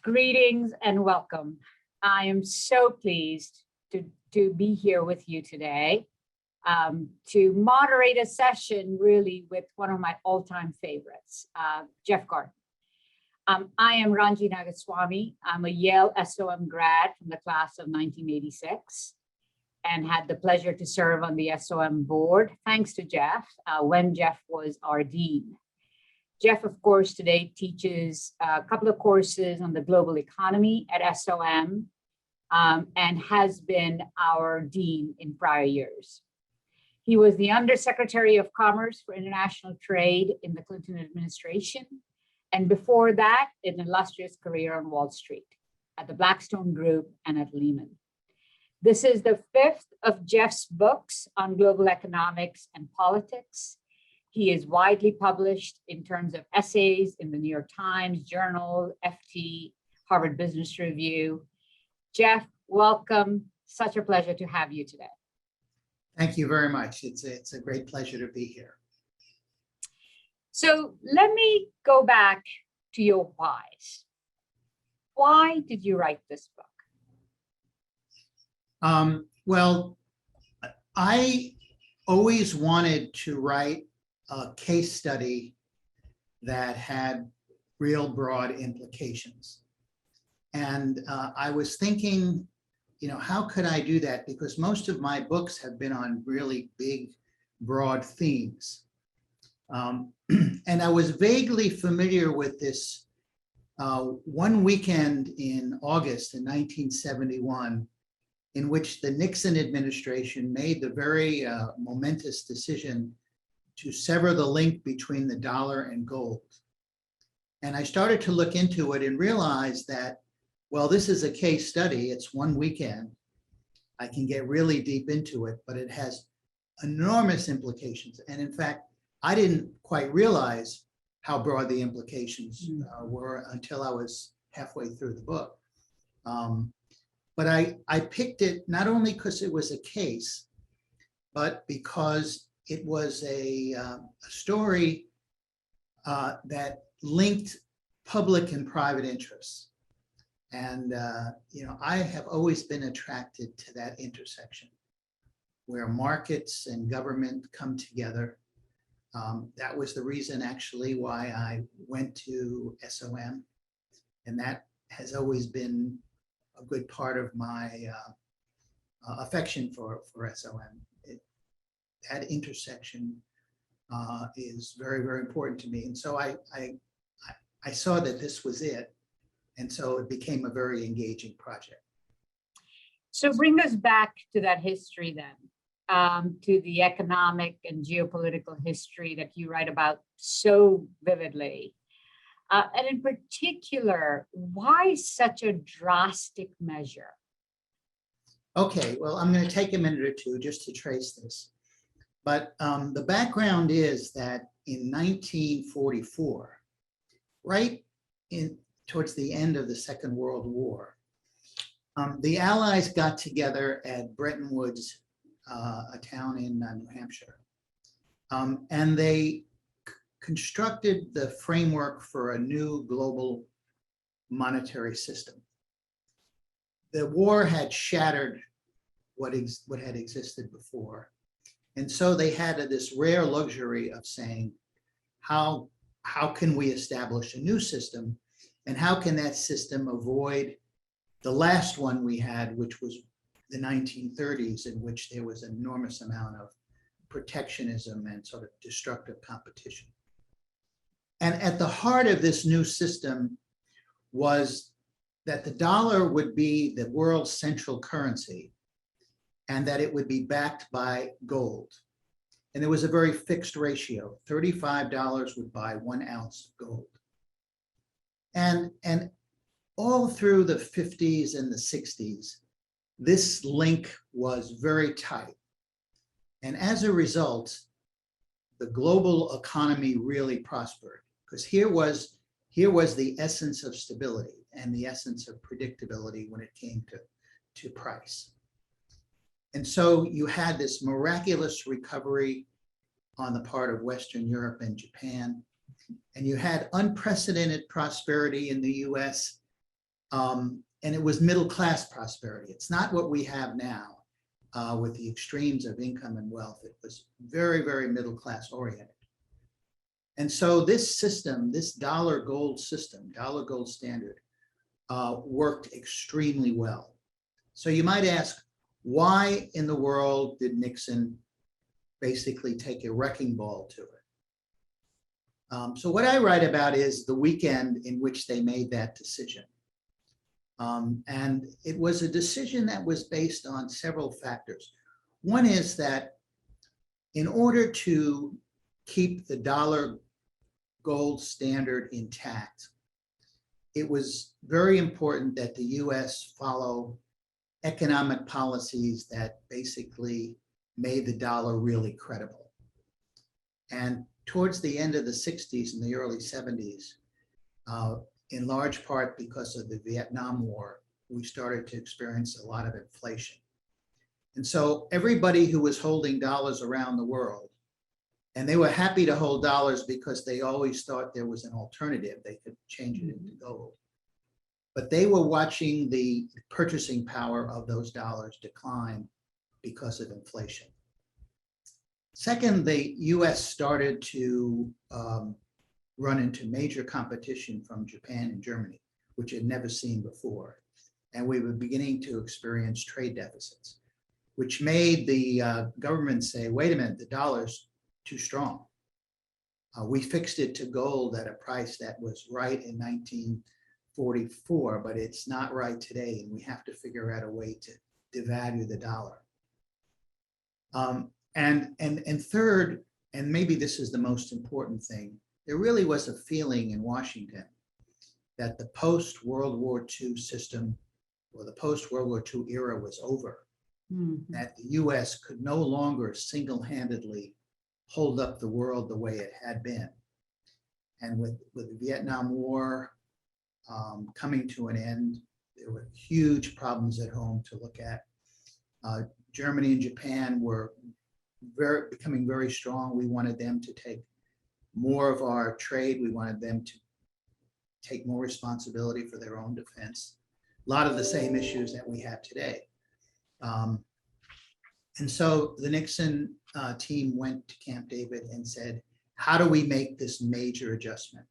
Greetings and welcome. I am so pleased to be here with you today to moderate a session really with one of my all-time favorites, Jeff Gardner. I am Ranji Nagaswamy. I'm a Yale SOM grad from the class of 1986 and had the pleasure to serve on the SOM board, thanks to Jeff, when Jeff was our dean. Jeff, of course, today teaches a couple of courses on the global economy at SOM and has been our dean in prior years. He was the Undersecretary of Commerce for International Trade in the Clinton administration, and before that, an illustrious career on Wall Street, at the Blackstone Group and at Lehman. This is the fifth of Jeff's books on global economics and politics. He is widely published in terms of essays in the New York Times, Journal, FT, Harvard Business Review. Jeff, welcome. Such a pleasure to have you today. Thank you very much. It's a great pleasure to be here. So let me go back to your whys. Why did you write this book? Well, I always wanted to write a case study that had real broad implications. And I was thinking, how could I do that? Because most of my books have been on really big, broad themes. And I was vaguely familiar with this one weekend in August in 1971, in which the Nixon administration made the very momentous decision to sever the link between the dollar and gold. And I started to look into it and realized that, well, this is a case study. It's one weekend. I can get really deep into it, but it has enormous implications. And in fact, I didn't quite realize how broad the implications were until I was halfway through the book. But I picked it not only because it was a case, but because it was a story that linked public and private interests. And, I have always been attracted to that intersection where markets and government come together. That was the reason actually why I went to SOM. And that has always been a good part of my affection for SOM. That intersection is very, very important to me. And so I saw that this was it. And so it became a very engaging project. So bring us back to that history then, to the economic and geopolitical history that you write about so vividly. And in particular, why such a drastic measure? Okay, well, I'm going to take a minute or two just to trace this. But the background is that in 1944, right towards the end of the Second World War, the Allies got together at Bretton Woods, a town in New Hampshire, and they constructed the framework for a new global monetary system. The war had shattered what had existed before. And so they had this rare luxury of saying, how can we establish a new system? And how can that system avoid the last one we had, which was the 1930s, in which there was an enormous amount of protectionism and sort of destructive competition. And at the heart of this new system was that the dollar would be the world's central currency and that it would be backed by gold. And it was a very fixed ratio. $35 would buy 1 ounce of gold. And all through the 50s and the 60s, this link was very tight. And as a result, the global economy really prospered, because here was the essence of stability and the essence of predictability when it came to price. And so you had this miraculous recovery on the part of Western Europe and Japan, and you had unprecedented prosperity in the US And it was middle-class prosperity. It's not what we have now with the extremes of income and wealth. It was very, very middle-class oriented. And so this system, this dollar gold system, dollar gold standard, worked extremely well. So you might ask, why in the world did Nixon basically take a wrecking ball to it? So what I write about is the weekend in which they made that decision. And it was a decision that was based on several factors. One is that in order to keep the dollar gold standard intact, it was very important that the US follow economic policies that basically made the dollar really credible. And towards the end of the 60s and the early 70s, in large part because of the Vietnam War, we started to experience a lot of inflation. And so everybody who was holding dollars around the world, and they were happy to hold dollars because they always thought there was an alternative. They could change it into gold. But they were watching the purchasing power of those dollars decline because of inflation. Second, the US started to run into major competition from Japan and Germany, which had never seen before. And we were beginning to experience trade deficits, which made the government say, wait a minute, the dollar's too strong. We fixed it to gold at a price that was right in 1944, but it's not right today, and we have to figure out a way to devalue the dollar. And third, and maybe this is the most important thing, there really was a feeling in Washington that the post-World War II system or the post-World War II era was over, that the US could no longer single-handedly hold up the world the way it had been. And with the Vietnam War coming to an end, there were huge problems at home to look at. Germany and Japan were becoming very strong. We wanted them to take more of our trade. We wanted them to take more responsibility for their own defense. A lot of the same issues that we have today. And so the Nixon team went to Camp David and said, how do we make this major adjustment?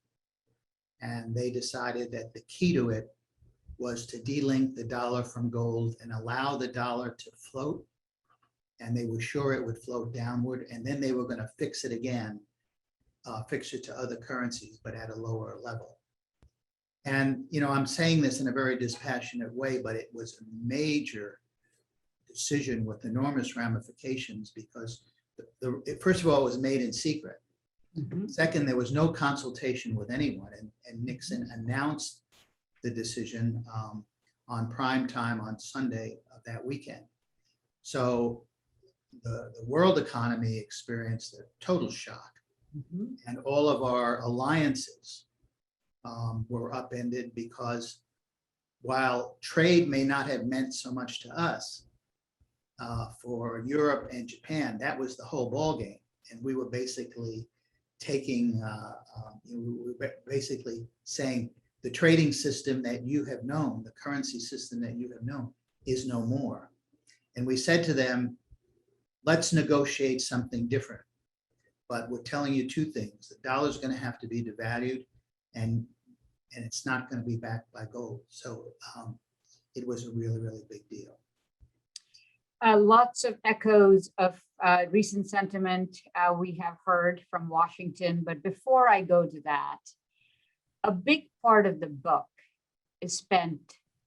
And they decided that the key to it was to delink the dollar from gold and allow the dollar to float. And they were sure it would float downward. And then they were going to fix it again, fix it to other currencies, but at a lower level. And, you know, I'm saying this in a very dispassionate way, but it was a major decision with enormous ramifications because first of all, it was made in secret. Second, there was no consultation with anyone, and Nixon announced the decision on prime time on Sunday of that weekend. So the world economy experienced a total shock, and all of our alliances were upended because while trade may not have meant so much to us, for Europe and Japan, that was the whole ballgame. And we were basically taking, we were basically saying the trading system that you have known, the currency system that you have known is no more. And we said to them, let's negotiate something different. But we're telling you two things. The dollar is going to have to be devalued and it's not going to be backed by gold. So it was a really, really big deal. Lots of echoes of recent sentiment we have heard from Washington. But before I go to that, a big part of the book is spent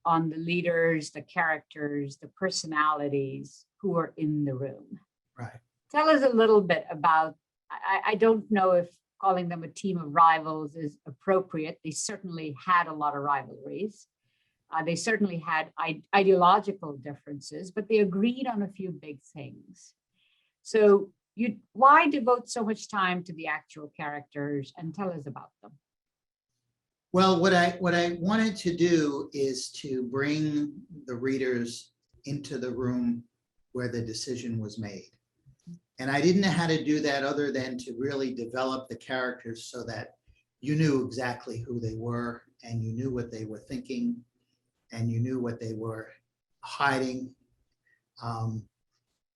on the leaders, the characters, the personalities who are in the room. Right. Tell us a little bit about, I don't know if calling them a team of rivals is appropriate. They certainly had a lot of rivalries. They certainly had ideological differences, but they agreed on a few big things. So why devote so much time to the actual characters, and tell us about them? Well, what I wanted to do is to bring the readers into the room where the decision was made. And I didn't know how to do that other than to really develop the characters so that you knew exactly who they were and you knew what they were thinking. and you knew what they were hiding.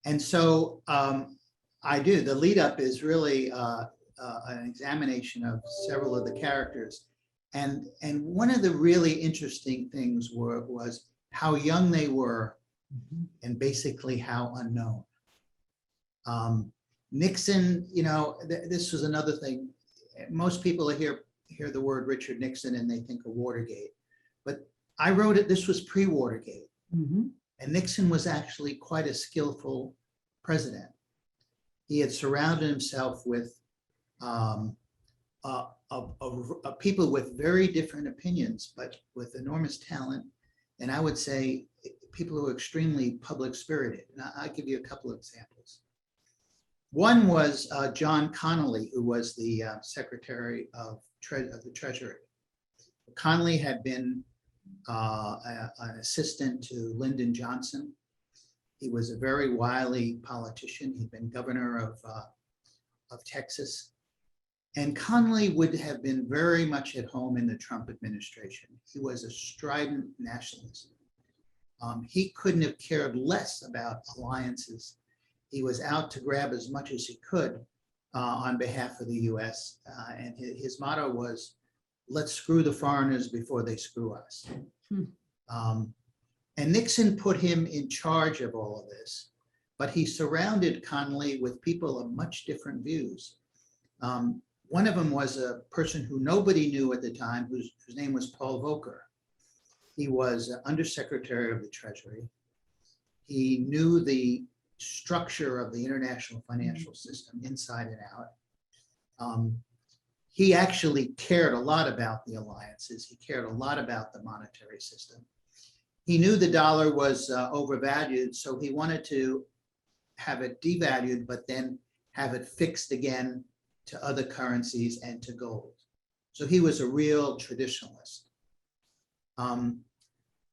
And so I do. The lead up is really an examination of several of the characters. And one of the really interesting things was how young they were and basically how unknown. Nixon, this was another thing. Most people hear the word Richard Nixon and they think of Watergate. But I wrote it, this was pre-Watergate. Mm-hmm. And Nixon was actually quite a skillful president. He had surrounded himself with people with very different opinions, but with enormous talent. And I would say people who are extremely public spirited. And I'll give you a couple of examples. One was John Connolly, who was the Secretary of the Treasury. Connolly had been an assistant to Lyndon Johnson. He was a very wily politician. He'd been governor of Texas. And Connolly would have been very much at home in the Trump administration. He was a strident nationalist. He couldn't have cared less about alliances. He was out to grab as much as he could on behalf of the US. And his motto was, let's screw the foreigners before they screw us. And Nixon put him in charge of all of this, but he surrounded Connolly with people of much different views. One of them was a person who nobody knew at the time, whose name was Paul Volcker. He was Undersecretary of the Treasury. He knew the structure of the international financial system inside and out. He actually cared a lot about the alliances. He cared a lot about the monetary system. He knew the dollar was overvalued, so he wanted to have it devalued, but then have it fixed again to other currencies and to gold. So he was a real traditionalist.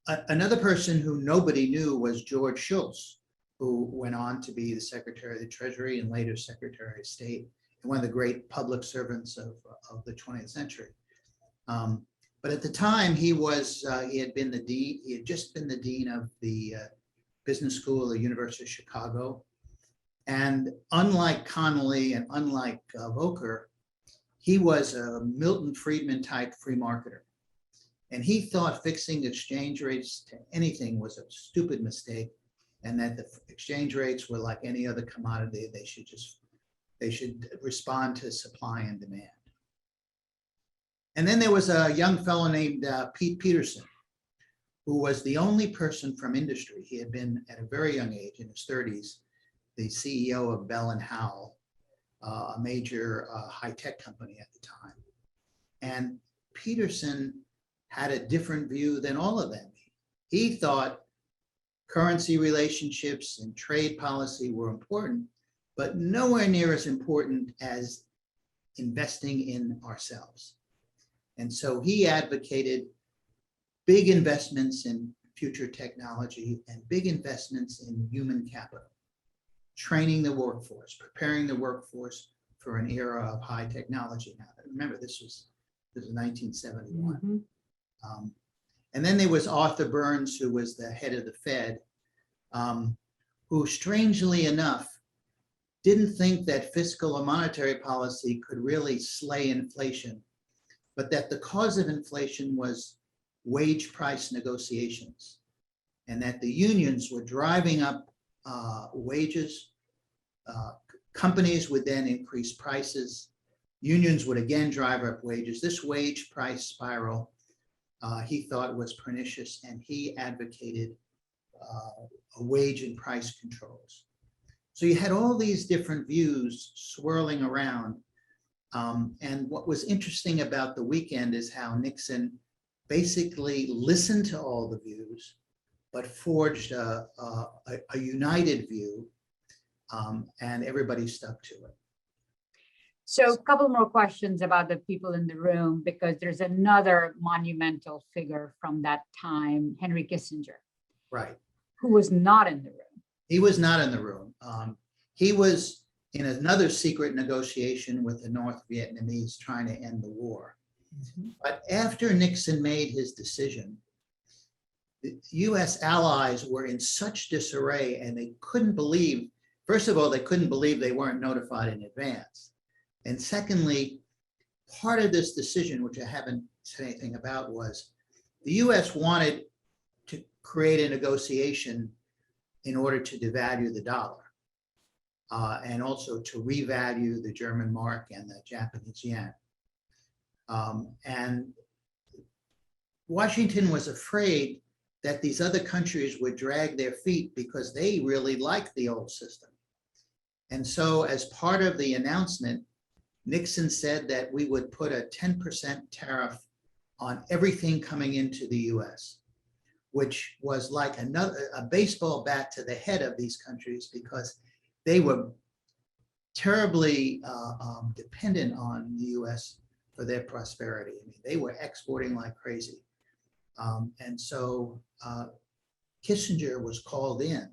Another person who nobody knew was George Schultz, who went on to be the Secretary of the Treasury and later Secretary of State, and one of the great public servants of the 20th century. But at the time, he had just been the dean of the business school of the University of Chicago. And unlike Connolly and unlike Volcker, he was a Milton Friedman type free marketer. And he thought fixing exchange rates to anything was a stupid mistake, and that the exchange rates were like any other commodity. They should respond to supply and demand. And then there was a young fellow named Pete Peterson, who was the only person from industry. He had been at a very young age, in his 30s, the CEO of Bell and Howell, a major high-tech company at the time. And Peterson had a different view than all of them. He thought currency relationships and trade policy were important, but nowhere near as important as investing in ourselves. And so he advocated big investments in future technology and big investments in human capital, training the workforce, preparing the workforce for an era of high technology. Now, remember, this was 1971. Mm-hmm. And then there was Arthur Burns, who was the head of the Fed, who strangely enough didn't think that fiscal or monetary policy could really slay inflation, but that the cause of inflation was wage price negotiations, and that the unions were driving up wages. Companies would then increase prices. Unions would again drive up wages. This wage price spiral, he thought was pernicious, and he advocated wage and price controls. So you had all these different views swirling around. And what was interesting about the weekend is how Nixon basically listened to all the views, but forged a united view, and everybody stuck to it. So a couple more questions about the people in the room, because there's another monumental figure from that time, Henry Kissinger. Right. Who was not in the room. He was not in the room. He was in another secret negotiation with the North Vietnamese trying to end the war. Mm-hmm. But after Nixon made his decision, the US allies were in such disarray and they couldn't believe, first of all, they couldn't believe they weren't notified in advance. And secondly, part of this decision, which I haven't said anything about, was the US wanted to create a negotiation in order to devalue the dollar and also to revalue the German mark and the Japanese yen. And Washington was afraid that these other countries would drag their feet because they really liked the old system. And so as part of the announcement, Nixon said that we would put a 10% tariff on everything coming into the US, which was like a baseball bat to the head of these countries because they were terribly dependent on the US for their prosperity. I mean, they were exporting like crazy. And so Kissinger was called in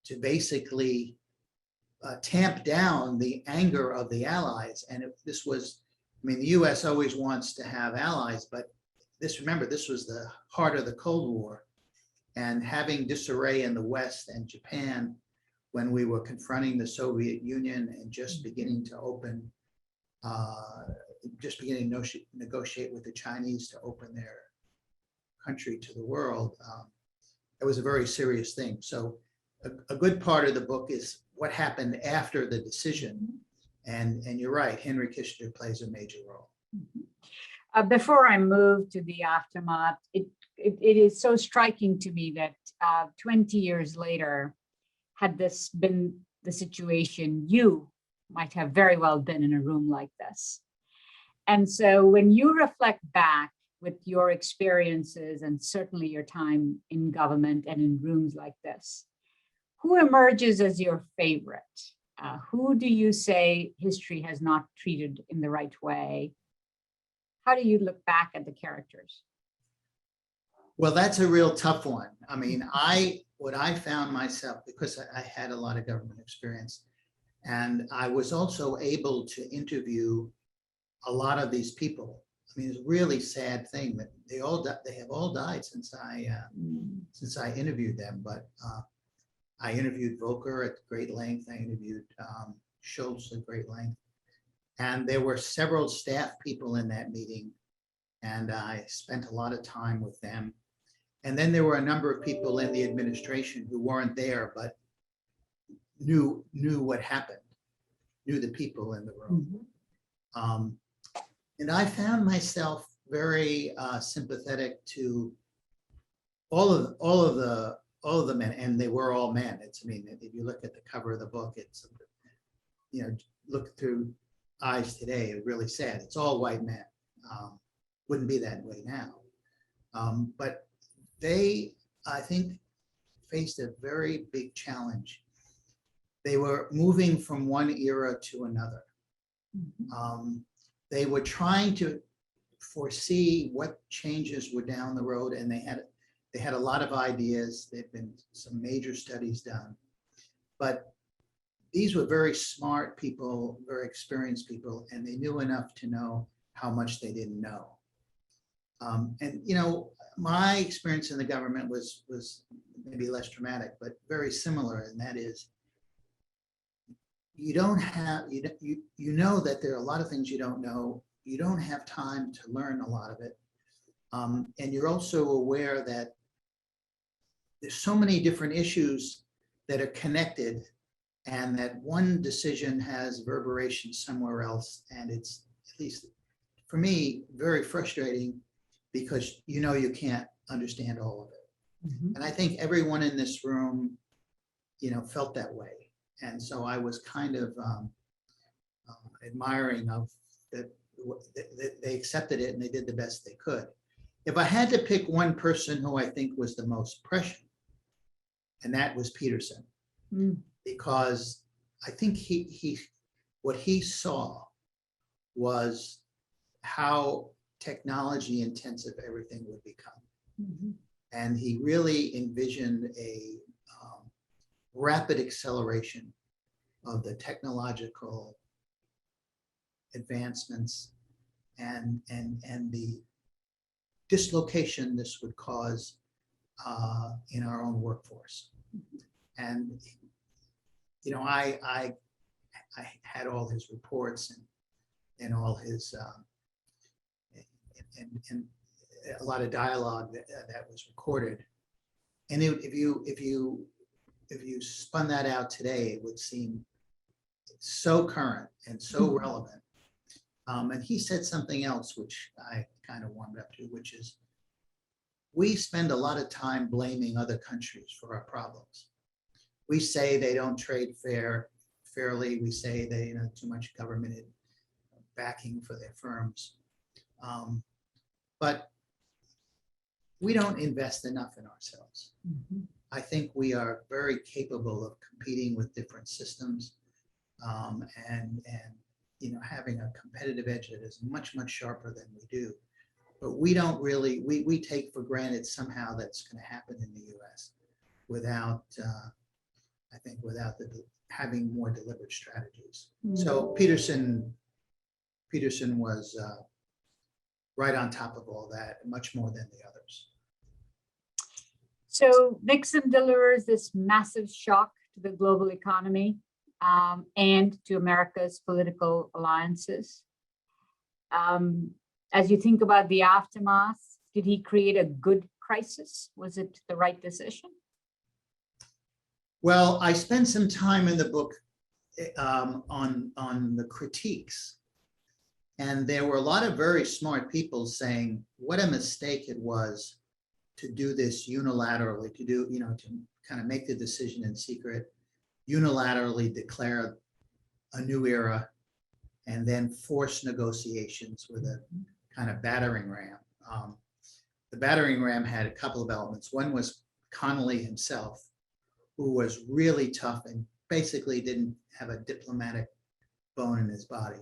to basically tamp down the anger of the allies. And this was, I mean, the US always wants to have allies, but remember, this was the heart of the Cold War. And having disarray in the West and Japan when we were confronting the Soviet Union and just beginning to open, negotiate with the Chinese to open their country to the world, it was a very serious thing. So a good part of the book is what happened after the decision. And you're right, Henry Kissinger plays a major role. Before I move to the aftermath, it is so striking to me that 20 years later, had this been the situation, you might have very well been in a room like this. And so when you reflect back with your experiences and certainly your time in government and in rooms like this, who emerges as your favorite? Who do you say history has not treated in the right way? How do you look back at the characters? Well, that's a real tough one. I mean, what I found myself, because I had a lot of government experience, and I was also able to interview a lot of these people. I mean, it's a really sad thing that they have all died since I interviewed them. But I interviewed Volcker at great length. I interviewed Schultz at great length. And there were several staff people in that meeting, and I spent a lot of time with them. And then there were a number of people in the administration who weren't there, but knew what happened, knew the people in the room. And I found myself very sympathetic to all of the men, and they were all men. I mean, if you look at the cover of the book, it's, look through eyes today, it's really sad. It's all white men. Wouldn't be that way now. But they, I think, faced a very big challenge. They were moving from one era to another. They were trying to foresee what changes were down the road, and they had a lot of ideas. There'd been some major studies done, but these were very smart people, very experienced people, and they knew enough to know how much they didn't know. And my experience in the government was maybe less traumatic, but very similar, and that is, you know that there are a lot of things you don't know. You don't have time to learn a lot of it. And you're also aware that there's so many different issues that are connected, and that one decision has reverberation somewhere else. And it's, at least for me, very frustrating because you can't understand all of it. And I think everyone in this room, felt that way. And so I was kind of admiring of that they accepted it and they did the best they could. If I had to pick one person who I think was the most prescient, and that was Peterson, because I think what he saw was how technology intensive everything would become. And he really envisioned a rapid acceleration of the technological advancements and the dislocation this would cause in our own workforce. And, you know, I had all his reports and all his, and a lot of dialogue that was recorded. And if you spun that out today, it would seem so current and so relevant. And he said something else, which I kind of warmed up to, which is we spend a lot of time blaming other countries for our problems. We say they don't trade fairly. We say they, you know, too much government backing for their firms. But we don't invest enough in ourselves. Mhm. I think we are very capable of competing with different systems, and you know, having a competitive edge that is much sharper than we do. But we don't really, we take for granted somehow that's going to happen in the U.S. without, I think, without having more deliberate strategies. So Peterson was right on top of all that, much more than the others. So Nixon delivers this massive shock to the global economy and to America's political alliances. As you think about the aftermath, did he create a good crisis? Was it the right decision? Well, I spent some time in the book on the critiques, and there were a lot of very smart people saying what a mistake it was to do this unilaterally, to do, you know, to kind of make the decision in secret, unilaterally declare a new era, and then force negotiations with a kind of battering ram. The battering ram had a couple of elements. One was Connolly himself, who was really tough and basically didn't have a diplomatic bone in his body,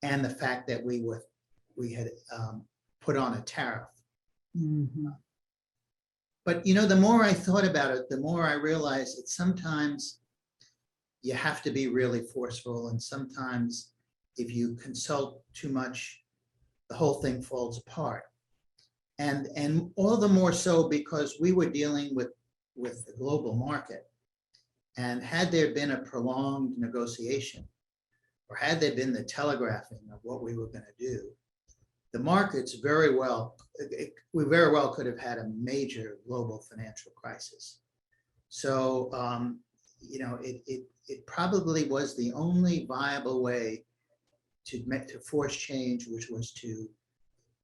and the fact that we had put on a tariff. Mm-hmm. But, you know, the more I thought about it, the more I realized that sometimes you have to be really forceful, and sometimes if you consult too much, the whole thing falls apart. And all the more so because we were dealing with the global market. And had there been a prolonged negotiation, or had there been the telegraphing of what we were going to do, the markets we very well could have had a major global financial crisis. So, you know, it probably was the only viable way to force change, which was to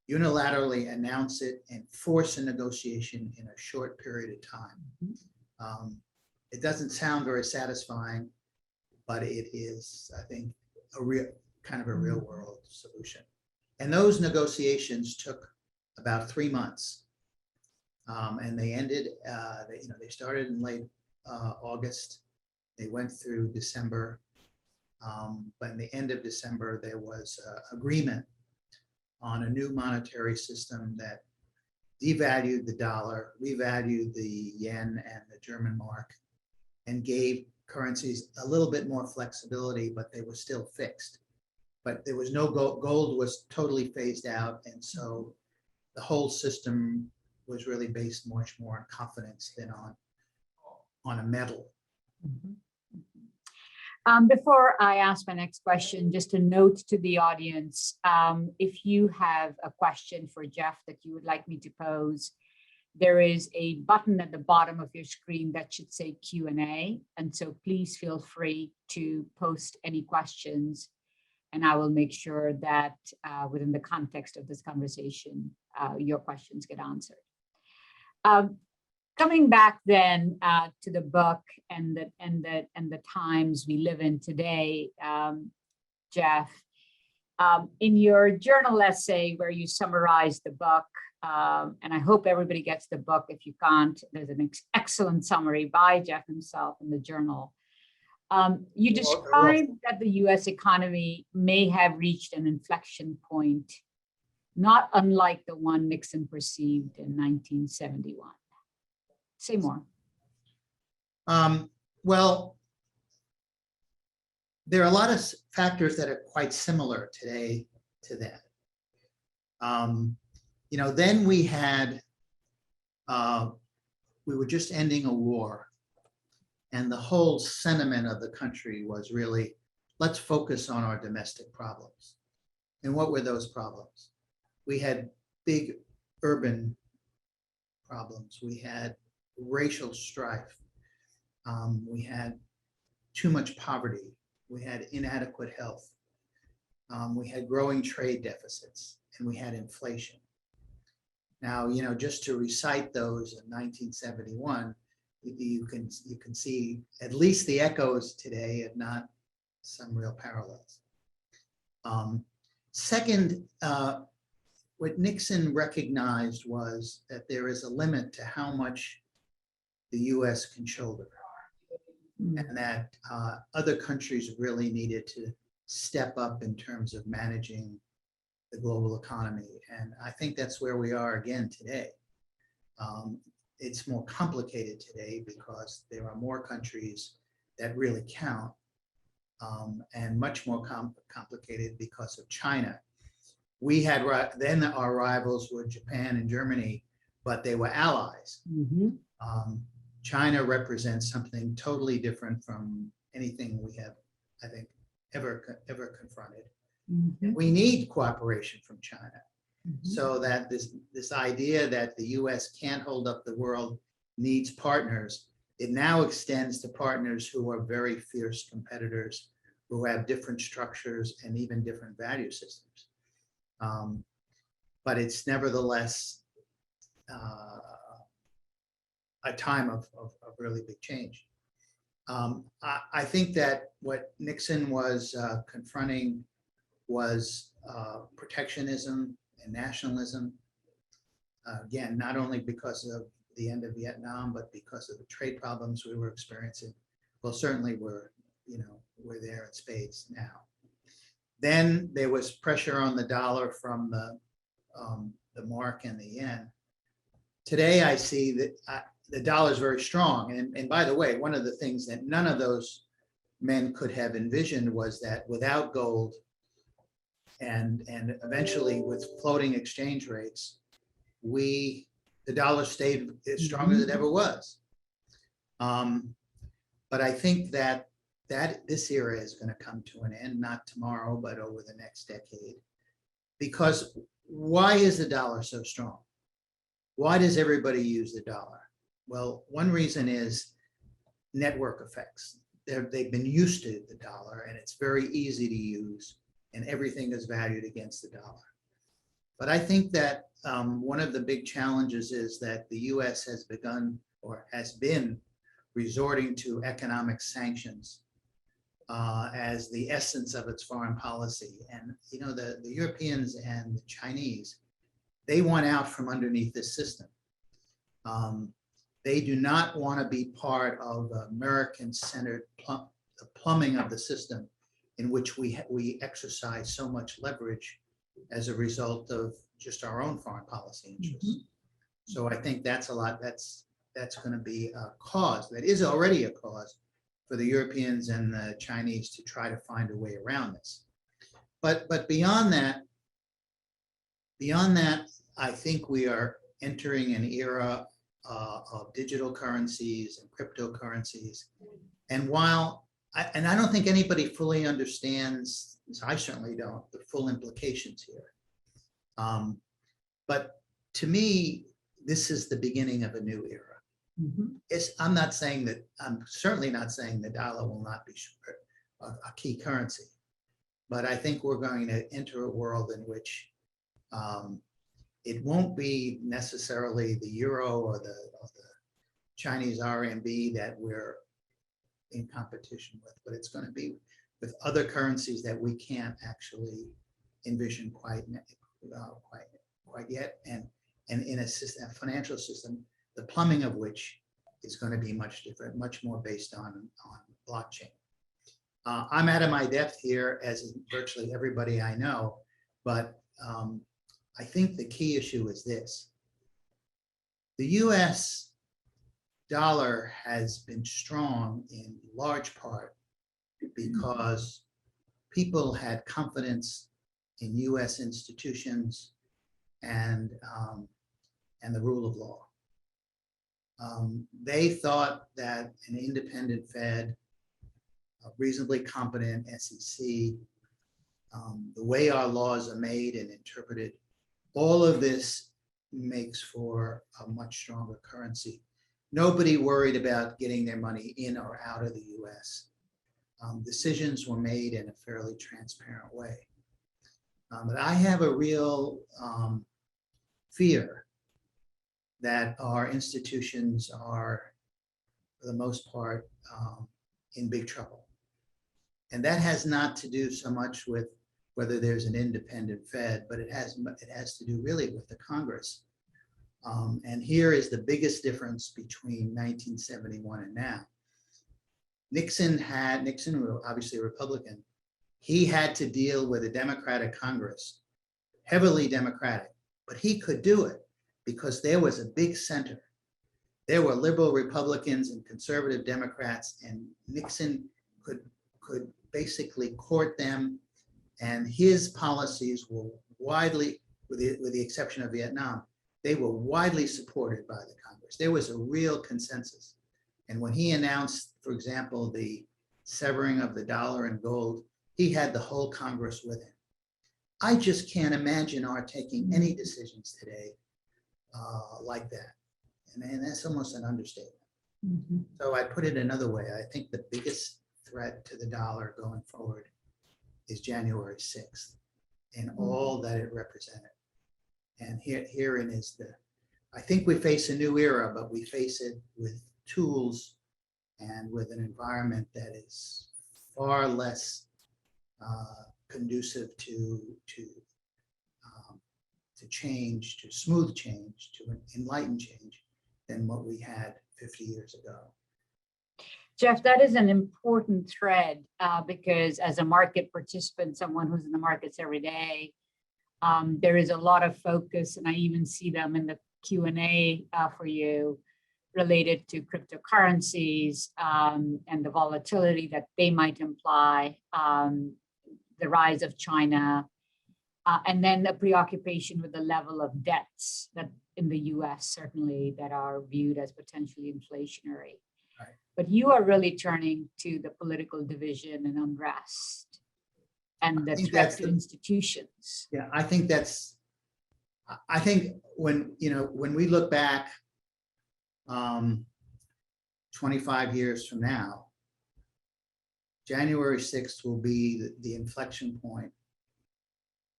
unilaterally announce it and force a negotiation in a short period of time. It doesn't sound very satisfying, but it is, I think, a real world solution. And those negotiations took about 3 months, and they ended. They started in late August. They went through December, but in the end of December there was agreement on a new monetary system that devalued the dollar, revalued the yen and the German mark, and gave currencies a little bit more flexibility, but they were still fixed. But there was no gold. Gold was totally phased out, and so the whole system was really based much more on confidence than on a metal. Mm-hmm. Before I ask my next question, just a note to the audience, if you have a question for Jeff that you would like me to pose, there is a button at the bottom of your screen that should say Q&A. And so please feel free to post any questions, and I will make sure that within the context of this conversation, your questions get answered. Coming back then to the book and the times we live in today, Jeff, in your journal essay where you summarize the book, and I hope everybody gets the book. If you can't, there's an excellent summary by Jeff himself in the journal. You describe that the U.S. economy may have reached an inflection point, not unlike the one Nixon perceived in 1971. Say more. Well, there are a lot of factors that are quite similar today to that. You know, then we had we were just ending a war. And the whole sentiment of the country was really, let's focus on our domestic problems. And what were those problems? We had big urban problems. We had racial strife. We had too much poverty. We had inadequate health. We had growing trade deficits, and we had inflation. Now, just to recite those in 1971, you can see at least the echoes today, if not some real parallels. Second, what Nixon recognized was that there is a limit to how much the US can shoulder, and that other countries really needed to step up in terms of managing the global economy. And I think that's where we are again today. It's more complicated today because there are more countries that really count, and much more complicated because of China. We had, then our rivals were Japan and Germany, but they were allies. China represents something totally different from anything we have, I think, ever confronted. We need cooperation from China. So that this idea that the US can't hold up the world, needs partners, it now extends to partners who are very fierce competitors, who have different structures and even different value systems. But it's nevertheless a time of really big change. I think that what Nixon was confronting was protectionism and nationalism. Again, not only because of the end of Vietnam, but because of the trade problems we were experiencing. Well, certainly we're there in spades now. Then there was pressure on the dollar from the mark and the yen. Today, I see that the dollar is very strong. And by the way, one of the things that none of those men could have envisioned was that without gold and eventually with floating exchange rates, the dollar stayed as strong as it ever was. But I think that this era is going to come to an end, not tomorrow, but over the next decade. Because why is the dollar so strong? Why does everybody use the dollar? Well, one reason is network effects. They've been used to the dollar, and it's very easy to use, and everything is valued against the dollar. But I think that one of the big challenges is that the US has begun, or has been, resorting to economic sanctions as the essence of its foreign policy. And the Europeans and the Chinese, they want out from underneath this system. They do not want to be part of American-centered plumbing of the system, in which we exercise so much leverage as a result of just our own foreign policy interests. So I think that's going to be a cause, that is already a cause, for the Europeans and the Chinese to try to find a way around this. But beyond that, I think we are entering an era of digital currencies and cryptocurrencies. And I don't think anybody fully understands, I certainly don't, the full implications here. But to me, this is the beginning of a new era. I'm certainly not saying the dollar will not be a key currency, but I think we're going to enter a world in which it won't be necessarily the euro or the Chinese RMB that we're in competition with, but it's going to be with other currencies that we can't actually envision quite yet, and in a financial system, the plumbing of which is going to be much different, much more based on blockchain. I'm out of my depth here, as virtually everybody I know, but I think the key issue is this. The US dollar has been strong in large part because people had confidence in US institutions and the rule of law. They thought that an independent Fed, a reasonably competent SEC, the way our laws are made and interpreted, all of this makes for a much stronger currency. Nobody worried about getting their money in or out of the US. Decisions were made in a fairly transparent way. But I have a real fear that our institutions are, for the most part, in big trouble. And that has not to do so much with whether there's an independent Fed, but it has to do really with the Congress. And here is the biggest difference between 1971 and now. Nixon, obviously a Republican, he had to deal with a Democratic Congress, heavily Democratic, but he could do it because there was a big center. There were liberal Republicans and conservative Democrats, and Nixon could basically court them, and his policies were widely, with the exception of Vietnam, they were widely supported by the Congress. There was a real consensus. And when he announced, for example, the severing of the dollar and gold, he had the whole Congress with him. I just can't imagine our taking any decisions today like that. And that's almost an understatement. Mm-hmm. So I put it another way. I think the biggest threat to the dollar going forward is January 6th and all that it represented. And herein is I think we face a new era, but we face it with tools and with an environment that is far less conducive to change, to smooth change, to enlightened change than what we had 50 years ago. Jeff, that is an important thread because as a market participant, someone who's in the markets every day, there is a lot of focus, and I even see them in the Q&A for you, related to cryptocurrencies and the volatility that they might imply, the rise of China, and then the preoccupation with the level of debts that in the US certainly that are viewed as potentially inflationary. Right. But you are really turning to the political division and unrest and the threat to institutions. Yeah, I think when we look back 25 years from now, January 6th will be the inflection point,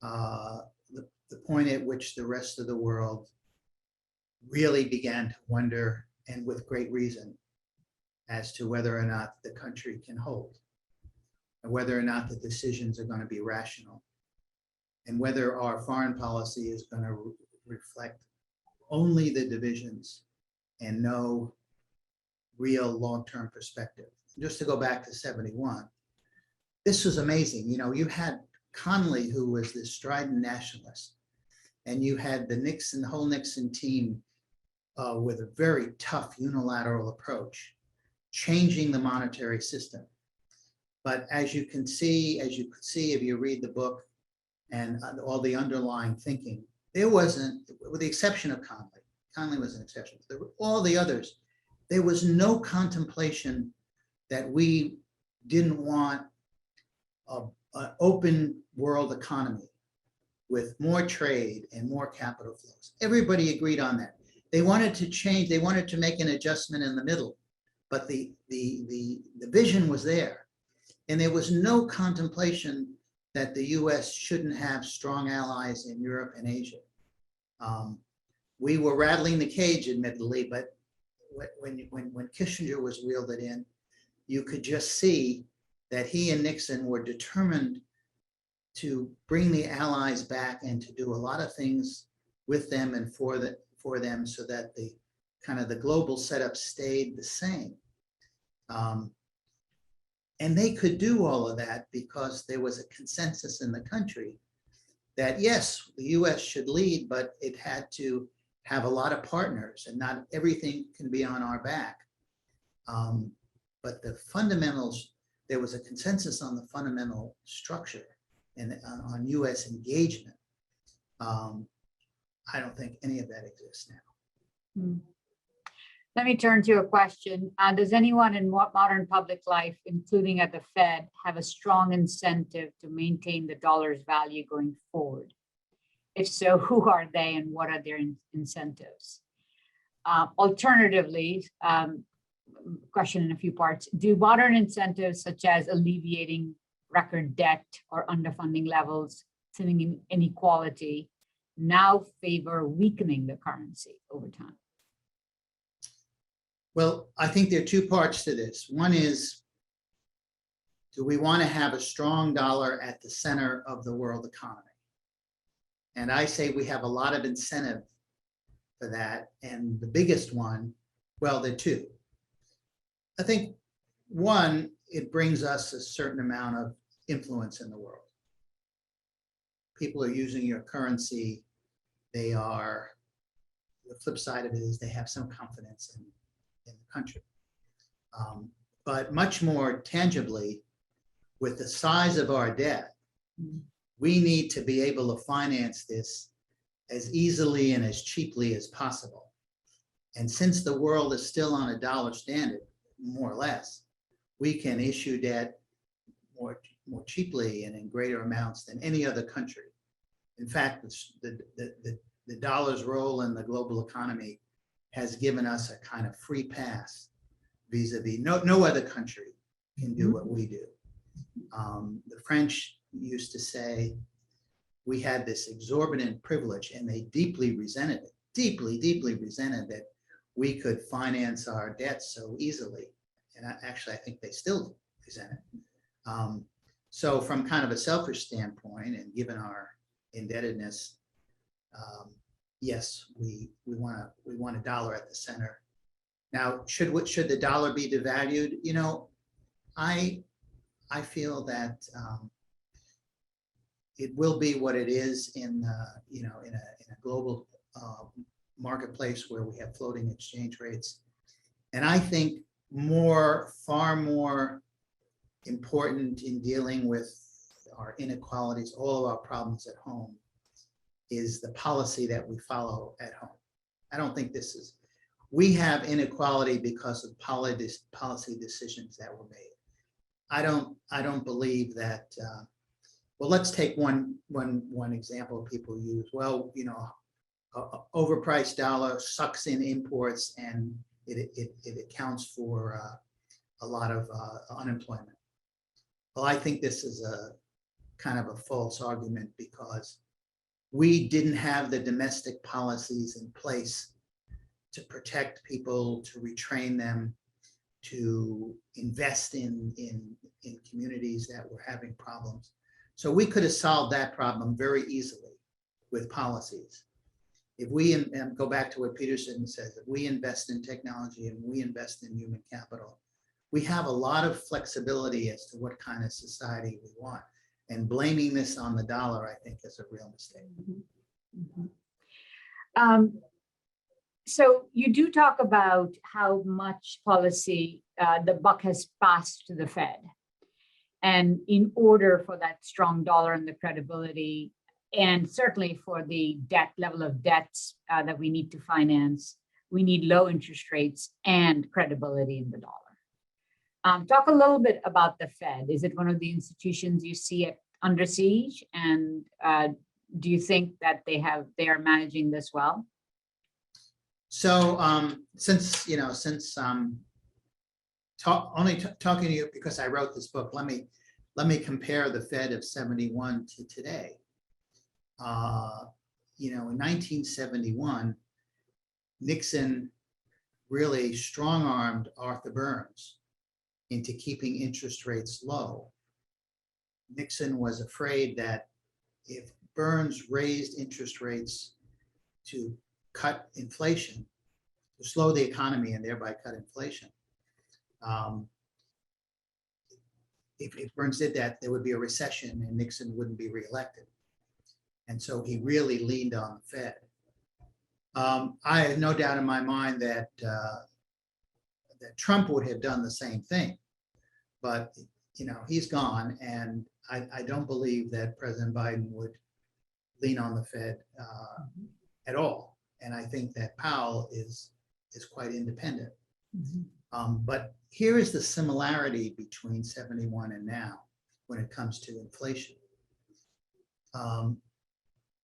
the point at which the rest of the world really began to wonder, and with great reason, as to whether or not the country can hold, and whether or not the decisions are going to be rational, and whether our foreign policy is going to reflect only the divisions and no real long-term perspective. Just to go back to 71, this was amazing. You had Connolly, who was this strident nationalist, and you had the whole Nixon team with a very tough unilateral approach, changing the monetary system. But as you could see if you read the book and all the underlying thinking, there wasn't, with the exception of Connolly was an exception, all the others, there was no contemplation that we didn't want an open world economy with more trade and more capital flows. Everybody agreed on that. They wanted to change, they wanted to make an adjustment in the middle, but the vision was there. And there was no contemplation that the US shouldn't have strong allies in Europe and Asia. We were rattling the cage, admittedly, but when Kissinger was reeled it in, you could just see that he and Nixon were determined to bring the allies back and to do a lot of things with them and for them, so that the kind of the global setup stayed the same. And they could do all of that because there was a consensus in the country that yes, the US should lead, but it had to have a lot of partners and not everything can be on our back. But the fundamentals, there was a consensus on the fundamental structure and on US engagement. I don't think any of that exists now. Let me turn to a question. Does anyone in modern public life, including at the Fed, have a strong incentive to maintain the dollar's value going forward? If so, who are they and what are their incentives? Alternatively, question in a few parts, do modern incentives such as alleviating record debt or underfunding levels, thinning inequality, now favor weakening the currency over time? Well, I think there are two parts to this. One is, do we want to have a strong dollar at the center of the world economy? And I say we have a lot of incentive for that. And the biggest one, well, there are two. I think one, it brings us a certain amount of influence in the world. People are using your currency. They are, the flip side of it is they have some confidence in the country. But much more tangibly, with the size of our debt, we need to be able to finance this as easily and as cheaply as possible. And since the world is still on a dollar standard, more or less, we can issue debt more cheaply and in greater amounts than any other country. In fact, the dollar's role in the global economy has given us a kind of free pass vis-a-vis. No other country can do what we do. The French used to say we had this exorbitant privilege, and they deeply resented it, deeply resented that we could finance our debts so easily. And I think they still resent it. So from kind of a selfish standpoint, and given our indebtedness, yes, we want a dollar at the center. Now, should the dollar be devalued? You know, I feel that it will be what it is in in a global marketplace where we have floating exchange rates. And I think far more important in dealing with our inequalities, all of our problems at home, is the policy that we follow at home. I don't think we have inequality because of policy decisions that were made. I don't believe that, well, let's take one example people use. Well, overpriced dollar sucks in imports and it accounts for a lot of unemployment. Well, I think this is a kind of a false argument because we didn't have the domestic policies in place to protect people, to retrain them, to invest in communities that were having problems. So we could have solved that problem very easily with policies. If we go back to what Peterson says, if we invest in technology and we invest in human capital, we have a lot of flexibility as to what kind of society we want. And blaming this on the dollar, I think, is a real mistake. So you do talk about how much policy the buck has passed to the Fed. And in order for that strong dollar and the credibility, and certainly for the level of debts that we need to finance, we need low interest rates and credibility in the dollar. Talk a little bit about the Fed. Is it one of the institutions you see under siege? And do you think that they are managing this well? So since talking to you because I wrote this book, let me compare the Fed of 71 to today. In 1971, Nixon really strong-armed Arthur Burns into keeping interest rates low. Nixon was afraid that if Burns raised interest rates to cut inflation, to slow the economy and thereby cut inflation, if Burns did that, there would be a recession and Nixon wouldn't be reelected. And so he really leaned on the Fed. I have no doubt in my mind that Trump would have done the same thing, but he's gone, and I don't believe that President Biden would lean on the Fed at all. And I think that Powell is is quite independent. Mhm. But here is the similarity between 71 and now when it comes to inflation.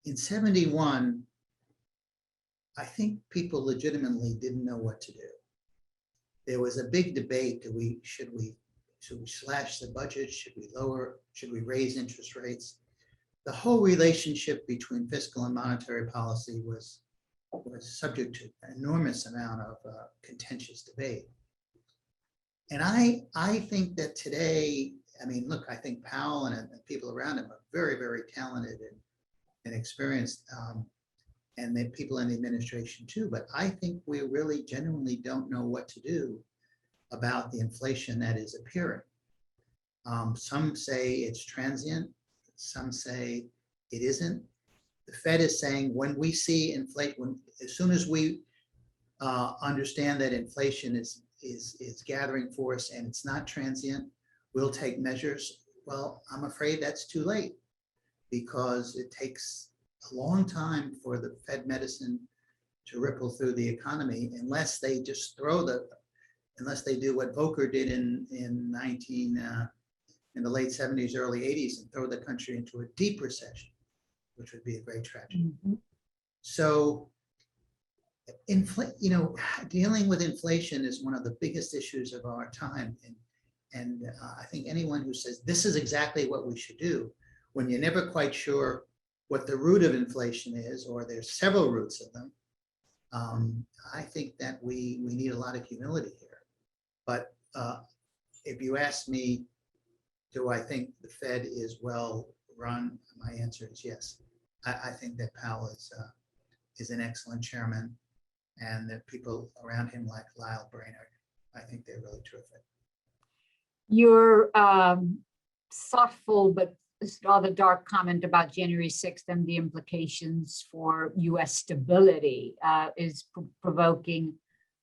In 71, I think people legitimately didn't know what to do. There was a big debate, should we slash the budget? Should we raise interest rates? The whole relationship between fiscal and monetary policy was subject to an enormous amount of contentious debate. And I think that today, I mean, look, I think Powell and people around him are very, very talented and experienced, and the people in the administration too. But I think we really genuinely don't know what to do about the inflation that is appearing. Some say it's transient. Some say it isn't. The Fed is saying when we see inflation, as soon as we understand that inflation is gathering force and it's not transient, we'll take measures. Well, I'm afraid that's too late because it takes a long time for the Fed medicine to ripple through the economy unless they just unless they do what Volcker did in the late 70s, early 80s and throw the country into a deep recession, which would be a great tragedy. Mm-hmm. So, dealing with inflation is one of the biggest issues of our time. And I think anyone who says this is exactly what we should do, when you're never quite sure what the root of inflation is, or there's several roots of them, I think that we need a lot of humility here. But if you ask me, do I think the Fed is well run? My answer is yes. I think that Powell is an excellent chairman, and that people around him like Lyle Brainerd, I think they're really terrific. Your thoughtful but rather dark comment about January 6th and the implications for US stability is provoking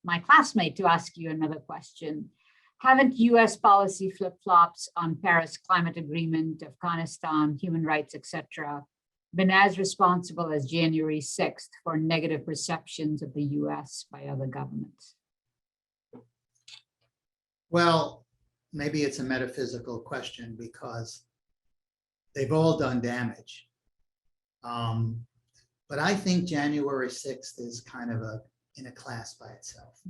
my classmate to ask you another question. Haven't US policy flip-flops on Paris Climate Agreement, Afghanistan, human rights, etc., been as responsible as January 6th for negative perceptions of the US by other governments? Well, maybe it's a metaphysical question because they've all done damage. But I think January 6th is kind of in a class by itself.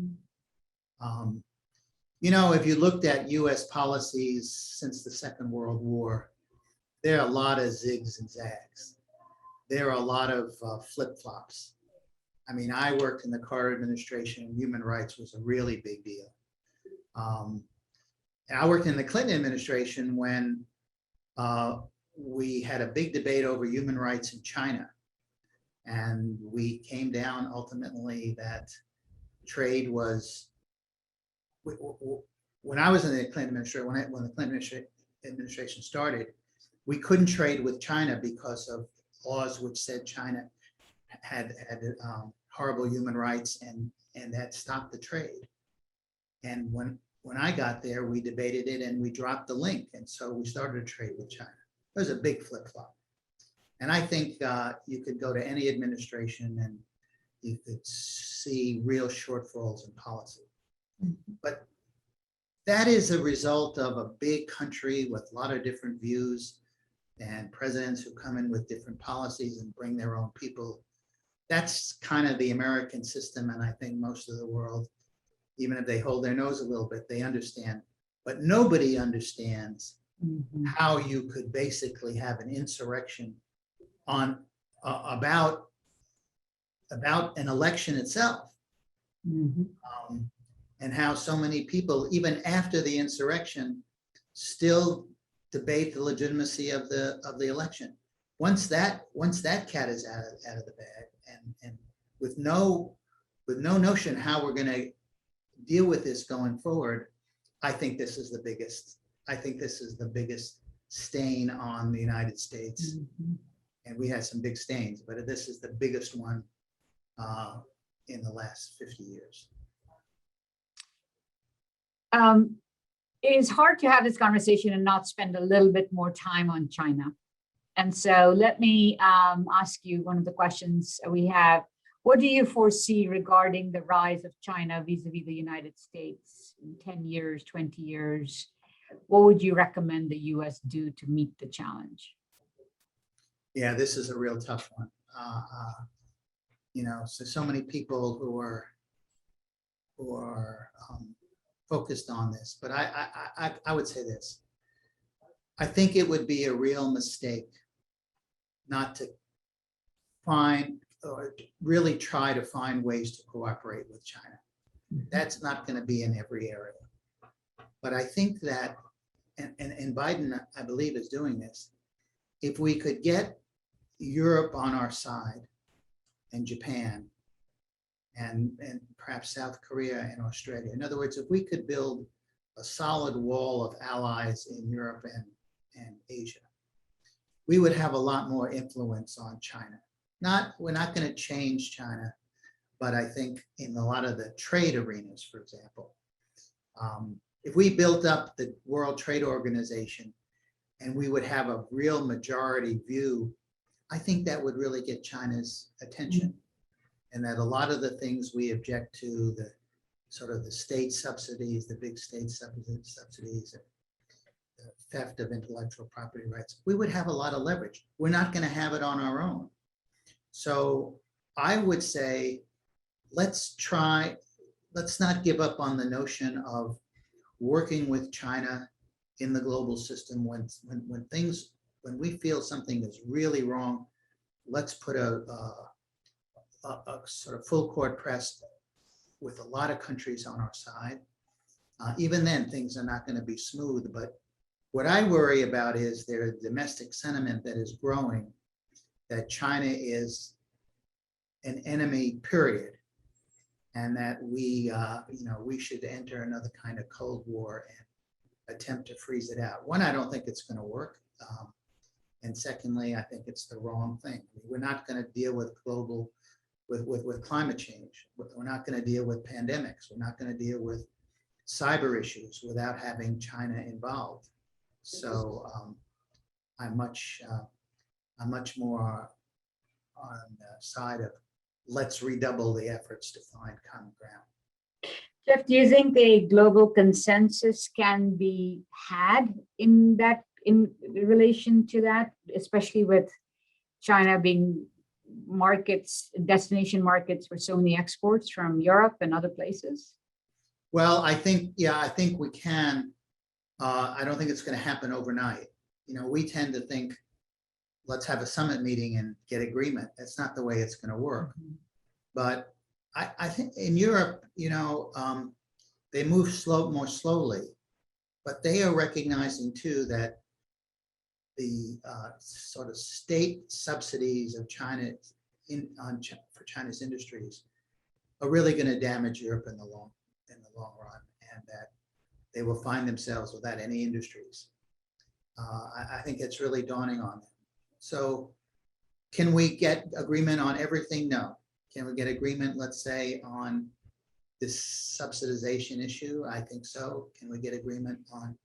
If you looked at US policies since the Second World War, there are a lot of zigs and zags. There are a lot of flip-flops. I mean, I worked in the Carter administration, and human rights was a really big deal. And I worked in the Clinton administration when we had a big debate over human rights in China. And we came down ultimately that trade was, when I was in the Clinton administration, when the Clinton administration started, we couldn't trade with China because of laws which said China had horrible human rights and that stopped the trade. And when I got there, we debated it and we dropped the link. And so we started a trade with China. It was a big flip-flop. And I think you could go to any administration and you could see real shortfalls in policy. Mm-hmm. But that is a result of a big country with a lot of different views and presidents who come in with different policies and bring their own people. That's kind of the American system. And I think most of the world, even if they hold their nose a little bit, they understand. But nobody understands mm-hmm. how you could basically have an insurrection on about an election itself. Mm-hmm. And how so many people, even after the insurrection, still debate the legitimacy of the election. Once that cat is out of the bag, and with no notion how we're going to deal with this going forward, I think this is the biggest. I think this is the biggest stain on the United States, mm-hmm. and we had some big stains, but this is the biggest one in the last 50 years. It is hard to have this conversation and not spend a little bit more time on China. And so let me ask you one of the questions we have. What do you foresee regarding the rise of China vis-a-vis the United States in 10 years, 20 years? What would you recommend the US do to meet the challenge? Yeah, this is a real tough one. So many people who are focused on this, but I would say this. I think it would be a real mistake not to find or really try to find ways to cooperate with China. That's not going to be in every area. But I think that, and Biden, I believe, is doing this, if we could get Europe on our side and Japan and perhaps South Korea and Australia. In other words, if we could build a solid wall of allies in Europe and Asia, we would have a lot more influence on China. We're not going to change China, but I think in a lot of the trade arenas, for example, if we built up the World Trade Organization and we would have a real majority view, I think that would really get China's attention. And that a lot of the things we object to, the sort of the state subsidies, the big state subsidies, the theft of intellectual property rights, we would have a lot of leverage. We're not going to have it on our own. So I would say, let's not give up on the notion of working with China in the global system when we feel something is really wrong. Let's put a sort of full court press with a lot of countries on our side. Even then, things are not going to be smooth. But what I worry about is their domestic sentiment that is growing, that China is an enemy, period, and that we should enter another kind of Cold War and attempt to freeze it out. One, I don't think it's going to work. And secondly, I think it's the wrong thing. We're not going to deal with with climate change. We're not going to deal with pandemics. We're not going to deal with cyber issues without having China involved. So I'm much more on the side of let's redouble the efforts to find common ground. Jeff, do you think a global consensus can be had in relation to that, especially with China being destination markets for so many exports from Europe and other places? Well, I think we can. I don't think it's going to happen overnight. We tend to think, let's have a summit meeting and get agreement. That's not the way it's going to work. Mm-hmm. But I think in Europe, they move more slowly, but they are recognizing too that the sort of state subsidies of China for China's industries are really going to damage Europe in the long run, and that they will find themselves without any industries. I think it's really dawning on them. So, can we get agreement on everything? No. Can we get agreement, let's say, on this subsidization issue? I think so. Can we get agreement on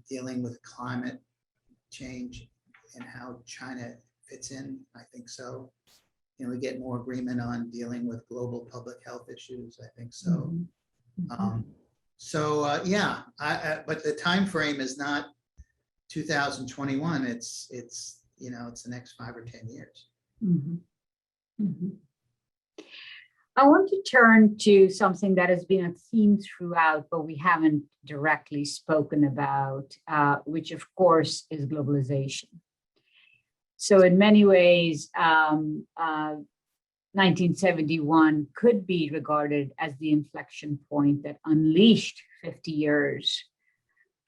dealing with climate change and how China fits in? I think so. Can we get more agreement on dealing with global public health issues? I think so. Mm-hmm. But the time frame is not 2021. It's the next 5 or 10 years. Mm-hmm. Mm-hmm. I want to turn to something that has been a theme throughout, but we haven't directly spoken about, which of course is globalization. So in many ways, 1971 could be regarded as the inflection point that unleashed 50 years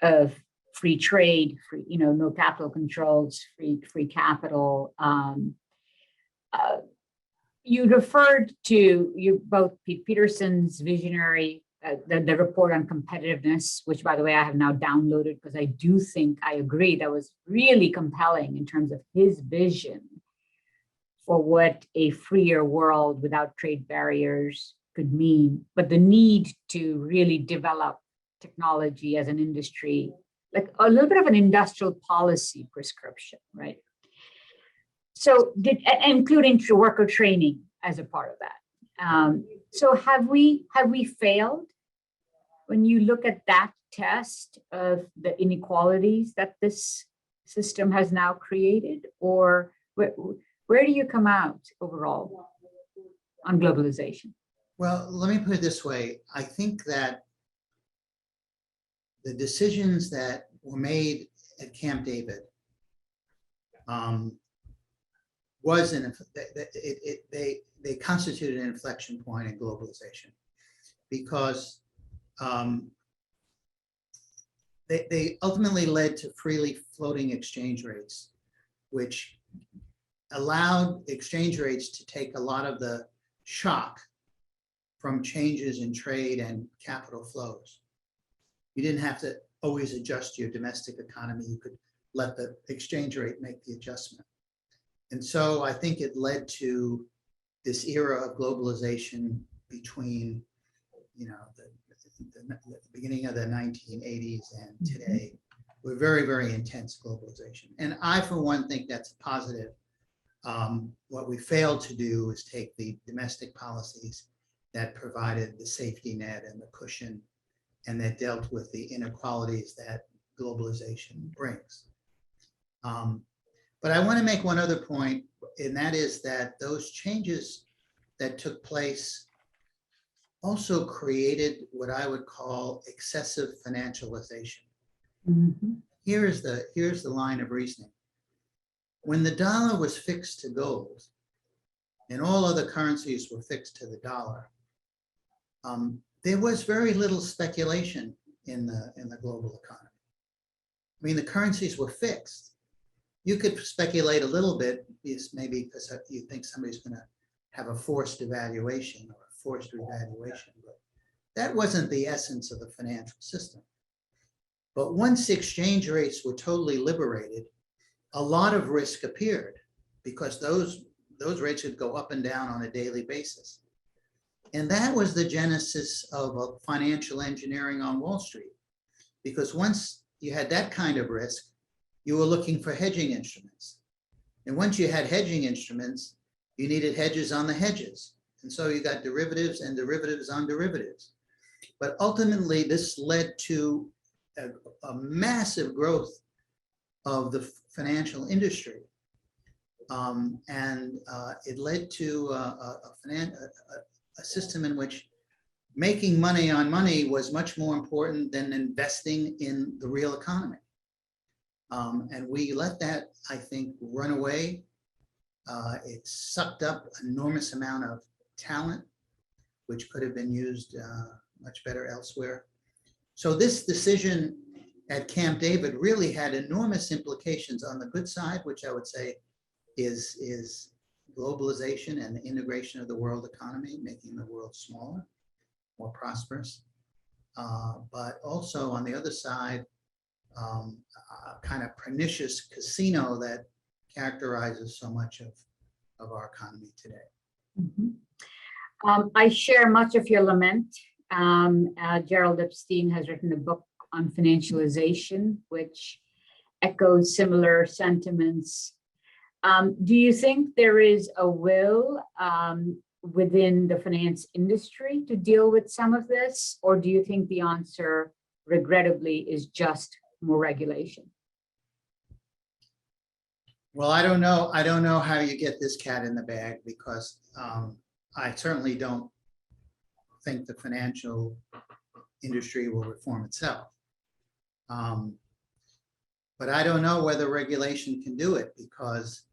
of free trade, no capital controls, free capital. You referred to both Pete Peterson's visionary, the report on competitiveness, which, by the way, I have now downloaded because I do think I agree that was really compelling in terms of his vision for what a freer world without trade barriers could mean, but the need to really develop technology as an industry, like a little bit of an industrial policy prescription, right? So including worker training as a part of that. So have we failed? When you look at that test of the inequalities that this system has now created, or where do you come out overall on globalization? Well, let me put it this way. I think that the decisions that were made at Camp David they constituted an inflection point in globalization, because they ultimately led to freely floating exchange rates, which allowed exchange rates to take a lot of the shock from changes in trade and capital flows. You didn't have to always adjust your domestic economy. You could let the exchange rate make the adjustment. And so I think it led to this era of globalization between, the beginning of the 1980s and today. We're very, very intense globalization. And I, for one, think that's a positive. What we failed to do is take the domestic policies that provided the safety net and the cushion, and that dealt with the inequalities that globalization brings. But I want to make one other point, and that is that those changes that took place also created what I would call excessive financialization. Mm-hmm. Here's the line of reasoning. When the dollar was fixed to gold and all other currencies were fixed to the dollar, there was very little speculation in the global economy. I mean, the currencies were fixed. You could speculate a little bit, maybe because you think somebody's going to have a forced devaluation or a forced revaluation, but that wasn't the essence of the financial system. But once exchange rates were totally liberated, a lot of risk appeared, because those rates would go up and down on a daily basis. And that was the genesis of financial engineering on Wall Street, because once you had that kind of risk, you were looking for hedging instruments. And once you had hedging instruments, you needed hedges on the hedges. And so you got derivatives and derivatives on derivatives. But ultimately, this led to a massive growth of the financial industry. And it led to a system in which making money on money was much more important than investing in the real economy. And we let that, I think, run away. It sucked up an enormous amount of talent, which could have been used much better elsewhere. So this decision at Camp David really had enormous implications on the good side, which I would say is globalization and the integration of the world economy, making the world smaller, more prosperous. But also on the other side, kind of pernicious casino that characterizes so much of our economy today. Mm-hmm. I share much of your lament. Gerald Epstein has written a book on financialization, which echoes similar sentiments. Do you think there is a will within the finance industry to deal with some of this, or do you think the answer, regrettably, is just more regulation? Well, I don't know. I don't know how you get this cat in the bag, because I certainly don't think the financial industry will reform itself. But I don't know whether regulation can do it, because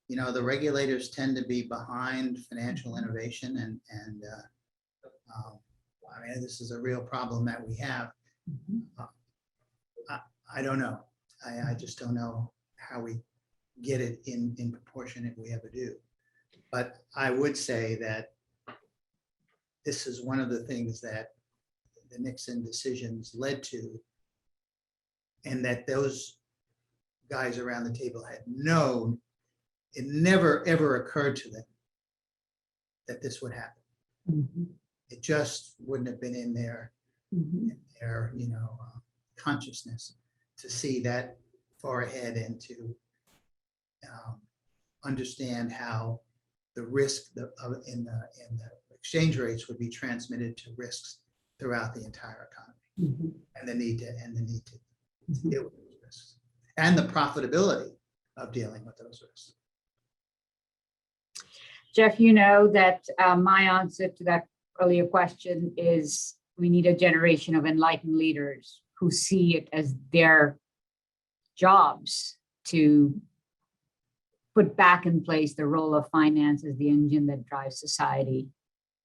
the regulators tend to be behind financial innovation, and I mean, this is a real problem that we have. I don't know. I just don't know how we get it in proportion, if we ever do. But I would say that this is one of the things that the Nixon decisions led to, and that those guys around the table had known. It never, ever occurred to them that this would happen. Mm-hmm. It just wouldn't have been in their, consciousness to see that far ahead and to understand how the risk in the exchange rates would be transmitted to risks throughout the entire economy, and the need to deal with those risks, and the profitability of dealing with those risks. Jeff, you know that my answer to that earlier question is we need a generation of enlightened leaders who see it as their jobs to put back in place the role of finance as the engine that drives society,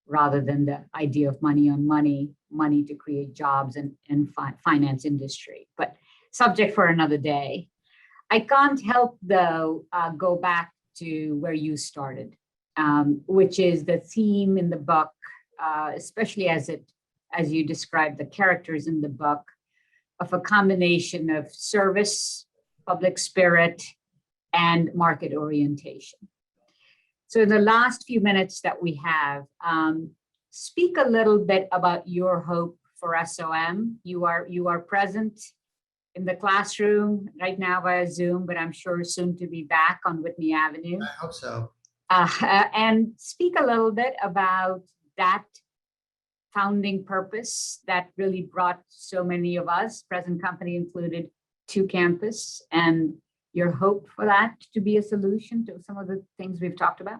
rather than the idea of money on money, money to create jobs and finance industry. But subject for another day. I can't help, though, go back to where you started, which is the theme in the book, especially as you describe the characters in the book, of a combination of service, public spirit, and market orientation. So in the last few minutes that we have, speak a little bit about your hope for SOM. You are present in the classroom right now via Zoom, but I'm sure soon to be back on Whitney Avenue. I hope so. And speak a little bit about that founding purpose that really brought so many of us, present company included, to campus, and your hope for that to be a solution to some of the things we've talked about.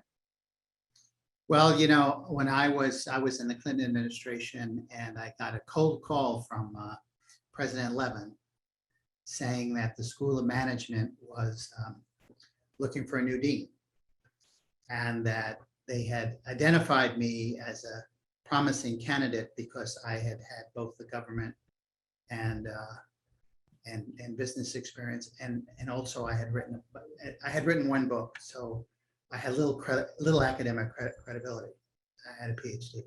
Well, you know, when I was in the Clinton administration, and I got a cold call from President Levin saying that the School of Management was looking for a new dean, and that they had identified me as a promising candidate because I had had both the government and business experience, and also I had written one book, so I had little academic credibility. I had a PhD,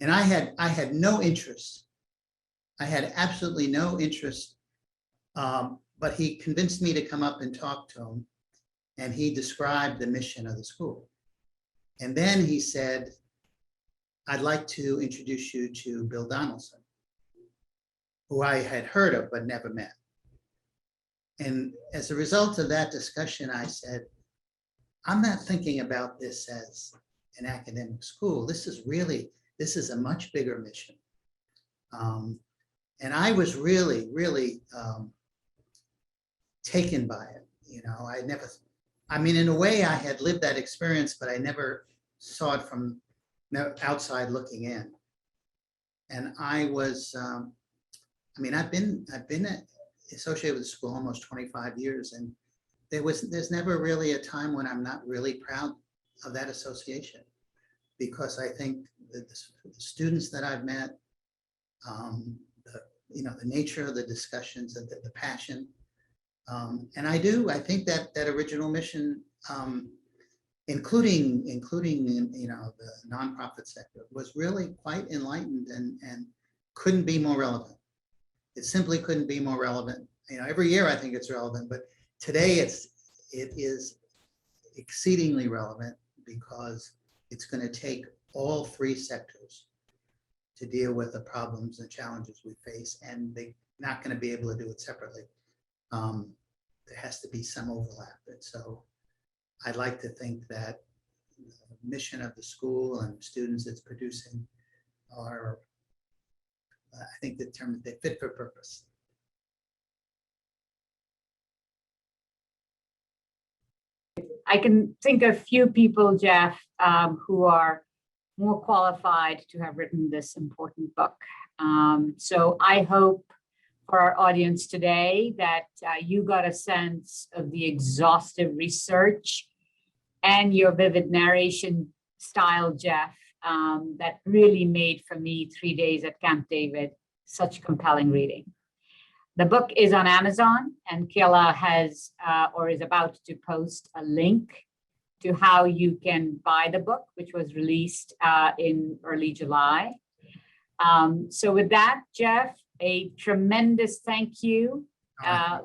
and I had no interest. I had absolutely no interest, but he convinced me to come up and talk to him, and he described the mission of the school. And then he said, "I'd like to introduce you to Bill Donaldson," who I had heard of but never met. And as a result of that discussion, I said, I'm not thinking about this as an academic school. This is a much bigger mission. And I was really, really taken by it. You know, in a way I had lived that experience, but I never saw it from outside looking in. And I was, I've been associated with the school almost 25 years, and there's never really a time when I'm not really proud of that association, because I think that the students that I've met, the nature of the discussions, the passion, and I think that original mission, including the nonprofit sector, was really quite enlightened and couldn't be more relevant. It simply couldn't be more relevant. Every year I think it's relevant, but today it is exceedingly relevant, because it's going to take all three sectors to deal with the problems and challenges we face, and they're not going to be able to do it separately. There has to be some overlap. And so I'd like to think that the mission of the school and the students it's producing are, I think the term, they fit for purpose. I can think of few people, Jeff, who are more qualified to have written this important book. So I hope for our audience today that you got a sense of the exhaustive research and your vivid narration style, Jeff, that really made for me 3 days at Camp David such compelling reading. The book is on Amazon, and Kayla has or is about to post a link to how you can buy the book, which was released in early July. So with that, Jeff, a tremendous thank you.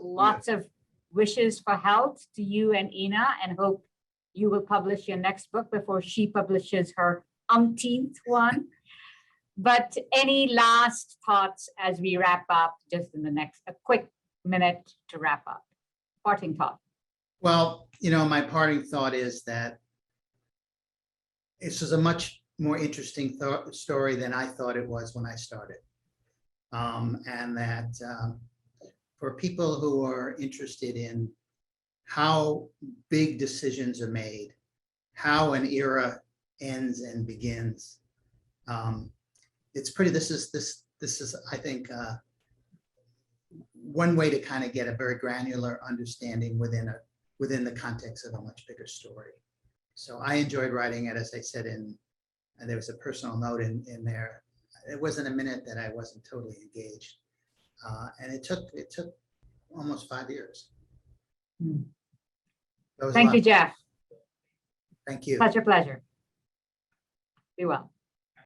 Lots of wishes for health to you and Ina, and hope you will publish your next book before she publishes her umpteenth one. But any last thoughts as we wrap up, just in the next, a quick minute to wrap up? Parting thought. Well, my parting thought is that this is a much more interesting story than I thought it was when I started. And that for people who are interested in how big decisions are made, how an era ends and begins, this is, I think, one way to kind of get a very granular understanding within the context of a much bigger story. So I enjoyed writing it, as I said, and there was a personal note in there. It wasn't a minute that I wasn't totally engaged. And it took almost 5 years. That was a Thank lot. you, Jeff. Thank you. Such a pleasure. Be well.